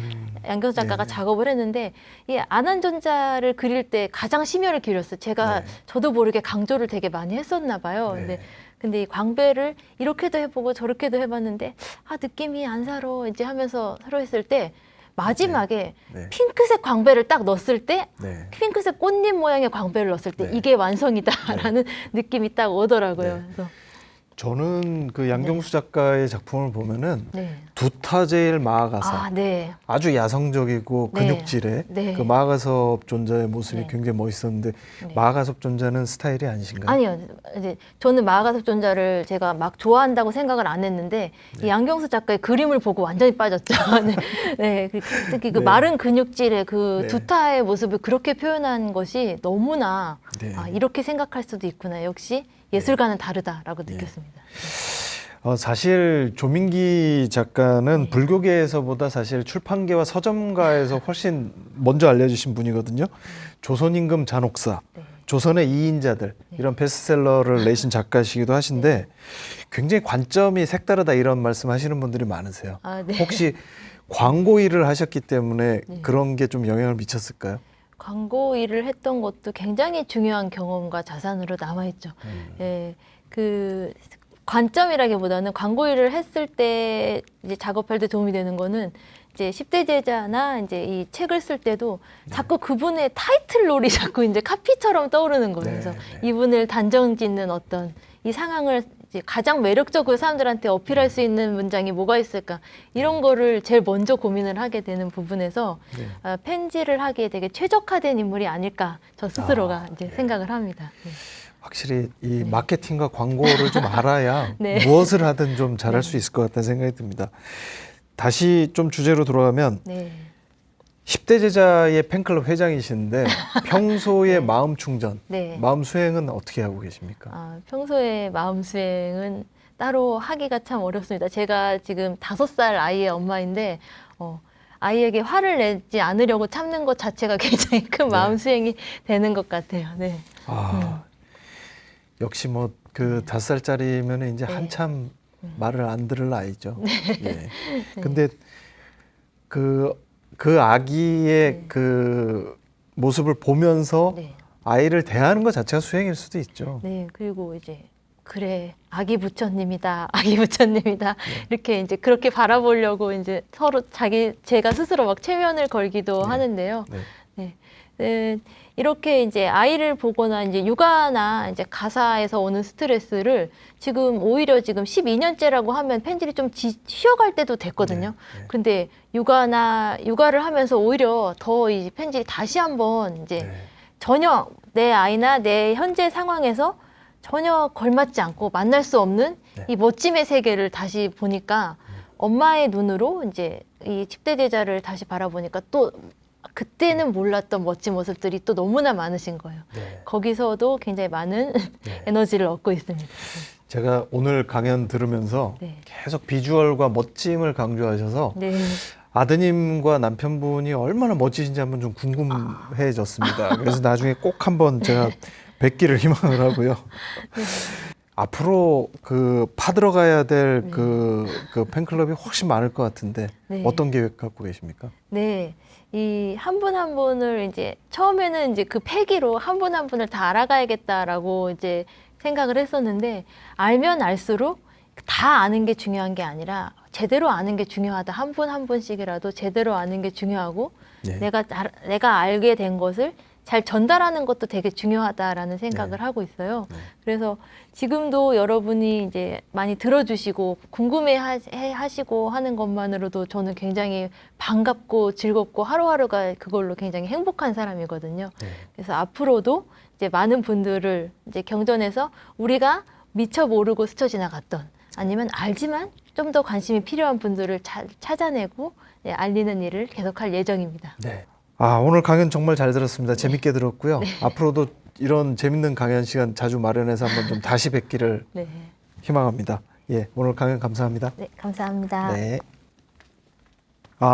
양경수 작가가 네. 작업을 했는데 이 안한존자를 그릴 때 가장 심혈을 기울였어요. 제가 네. 저도 모르게 강조를 되게 많이 했었나 봐요. 네. 근데 이 광배를 이렇게도 해보고 저렇게도 해봤는데 느낌이 안 살아 이제 하면서 서로 했을 때 마지막에 네. 핑크색 광배를 딱 넣었을 때 네. 핑크색 꽃잎 모양의 광배를 넣었을 때 네. 이게 완성이다라는 느낌이 딱 오더라고요. 네. 그래서 저는 그 양경수 작가의 작품을 보면은 네. 두타제일 마하가사 네. 아주 야성적이고 네. 근육질의 네. 그 마하가섭 존자의 모습이 네. 굉장히 멋있었는데 네. 마하가섭 존자는 스타일이 아니신가요? 아니요. 이제 저는 마하가섭 존자를 제가 막 좋아한다고 생각을 안 했는데 이 양경수 작가의 그림을 보고 완전히 빠졌죠. 네. 특히 그 네. 마른 근육질의 그 네. 두타의 모습을 그렇게 표현한 것이 너무나 네. 이렇게 생각할 수도 있구나. 역시 예술가는 다르다라고 느꼈습니다. 사실 조민기 작가는 네. 불교계에서보다 사실 출판계와 서점가에서 훨씬 먼저 알려주신 분이거든요. 조선임금 잔혹사, 네. 조선의 이인자들 이런 베스트셀러를 내신 작가시기도 하신데 굉장히 관점이 색다르다 이런 말씀하시는 분들이 많으세요. 아, 네. 혹시 광고 일을 하셨기 때문에 네. 그런 게 좀 영향을 미쳤을까요? 광고 일을 했던 것도 굉장히 중요한 경험과 자산으로 남아있죠. 예, 그 관점이라기보다는 광고 일을 했을 때 이제 작업할 때 도움이 되는 거는 이제 10대 제자나 이제 이 책을 쓸 때도 자꾸 그분의 타이틀롤이 자꾸 이제 카피처럼 떠오르는 거예요. 그래서 이분을 단정 짓는 어떤 이 상황을 이제 가장 매력적으로 사람들한테 어필할 수 있는 문장이 뭐가 있을까 이런 거를 제일 먼저 고민을 하게 되는 부분에서 편지를 하기에 되게 최적화된 인물이 아닐까 저 스스로가 이제 생각을 합니다. 네. 확실히 이 마케팅과 광고를 좀 알아야 네. 무엇을 하든 좀 잘할 수 있을 것 같다는 생각이 듭니다. 다시 좀 주제로 돌아가면 네. 10대 제자의 팬클럽 회장이신데 평소에 마음 충전, 네. 마음 수행은 어떻게 하고 계십니까? 평소에 마음 수행은 따로 하기가 참 어렵습니다. 제가 지금 5살 아이의 엄마인데 아이에게 화를 내지 않으려고 참는 것 자체가 굉장히 큰 마음 수행이 되는 것 같아요. 네. 역시 뭐 그 5살짜리면 이제 한참 말을 안 들을 나이죠. 예. 근데 그 아기의 그 모습을 보면서 네. 아이를 대하는 것 자체가 수행일 수도 있죠. 네, 그리고 이제 그래 아기 부처님이다, 아기 부처님이다 이렇게 이제 그렇게 바라보려고 이제 서로 제가 스스로 막 체면을 걸기도 하는데요. 네, 이렇게 이제 아이를 보거나 이제 육아나 이제 가사에서 오는 스트레스를 지금 오히려 지금 12년째라고 하면 펜질이 좀 쉬어갈 때도 됐거든요. 근데 육아를 하면서 오히려 더 이 펜질이 다시 한번 이제 전혀 내 아이나 내 현재 상황에서 전혀 걸맞지 않고 만날 수 없는 이 멋짐의 세계를 다시 보니까 엄마의 눈으로 이제 이 10대 제자를 다시 바라보니까 또 그때는 몰랐던 멋진 모습들이 또 너무나 많으신 거예요. 거기서도 굉장히 많은 에너지를 얻고 있습니다. 제가 오늘 강연 들으면서 계속 비주얼과 멋짐을 강조하셔서 아드님과 남편분이 얼마나 멋지신지 한번 좀 궁금해졌습니다. 그래서 나중에 꼭 한번 제가 뵙기를 희망을 하고요. 앞으로 그 파들어가야 될 그 팬클럽이 훨씬 많을 것 같은데 어떤 계획 갖고 계십니까? 네. 이 한 분 한 분을 이제 처음에는 이제 그 패기로 한 분 한 분을 다 알아가야겠다라고 이제 생각을 했었는데 알면 알수록 다 아는 게 중요한 게 아니라 제대로 아는 게 중요하다. 한 분 한 분씩이라도 제대로 아는 게 중요하고 내가 알게 된 것을 잘 전달하는 것도 되게 중요하다라는 생각을 하고 있어요. 그래서 지금도 여러분이 이제 많이 들어주시고 궁금해 하시고 하는 것만으로도 저는 굉장히 반갑고 즐겁고 하루하루가 그걸로 굉장히 행복한 사람이거든요. 그래서 앞으로도 이제 많은 분들을 이제 경전에서 우리가 미처 모르고 스쳐 지나갔던 아니면 알지만 좀 더 관심이 필요한 분들을 잘 찾아내고 알리는 일을 계속할 예정입니다. 오늘 강연 정말 잘 들었습니다. 재밌게 들었고요. 앞으로도 이런 재밌는 강연 시간 자주 마련해서 한번 좀 다시 뵙기를 희망합니다. 예, 오늘 강연 감사합니다. 네, 감사합니다. 네.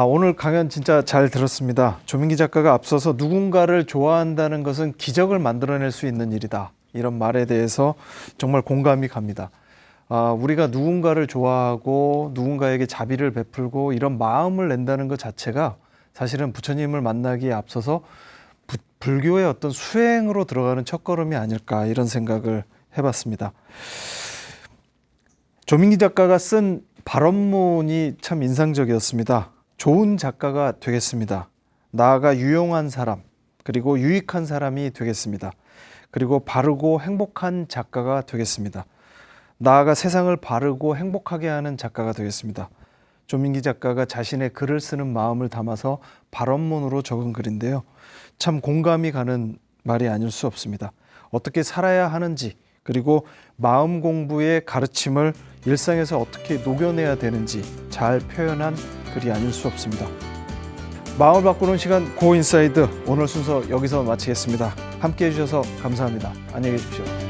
오늘 강연 진짜 잘 들었습니다. 조민기 작가가 앞서서 누군가를 좋아한다는 것은 기적을 만들어낼 수 있는 일이다. 이런 말에 대해서 정말 공감이 갑니다. 우리가 누군가를 좋아하고 누군가에게 자비를 베풀고 이런 마음을 낸다는 것 자체가 사실은 부처님을 만나기에 앞서서 불교의 어떤 수행으로 들어가는 첫걸음이 아닐까 이런 생각을 해봤습니다. 조민기 작가가 쓴 발언문이 참 인상적이었습니다. 좋은 작가가 되겠습니다. 나아가 유용한 사람, 그리고 유익한 사람이 되겠습니다. 그리고 바르고 행복한 작가가 되겠습니다. 나아가 세상을 바르고 행복하게 하는 작가가 되겠습니다. 조민기 작가가 자신의 글을 쓰는 마음을 담아서 발언문으로 적은 글인데요. 참 공감이 가는 말이 아닐 수 없습니다. 어떻게 살아야 하는지, 그리고 마음 공부의 가르침을 일상에서 어떻게 녹여내야 되는지 잘 표현한 글이 아닐 수 없습니다. 마음을 바꾸는 시간 고인사이드, 오늘 순서 여기서 마치겠습니다. 함께해 주셔서 감사합니다. 안녕히 계십시오.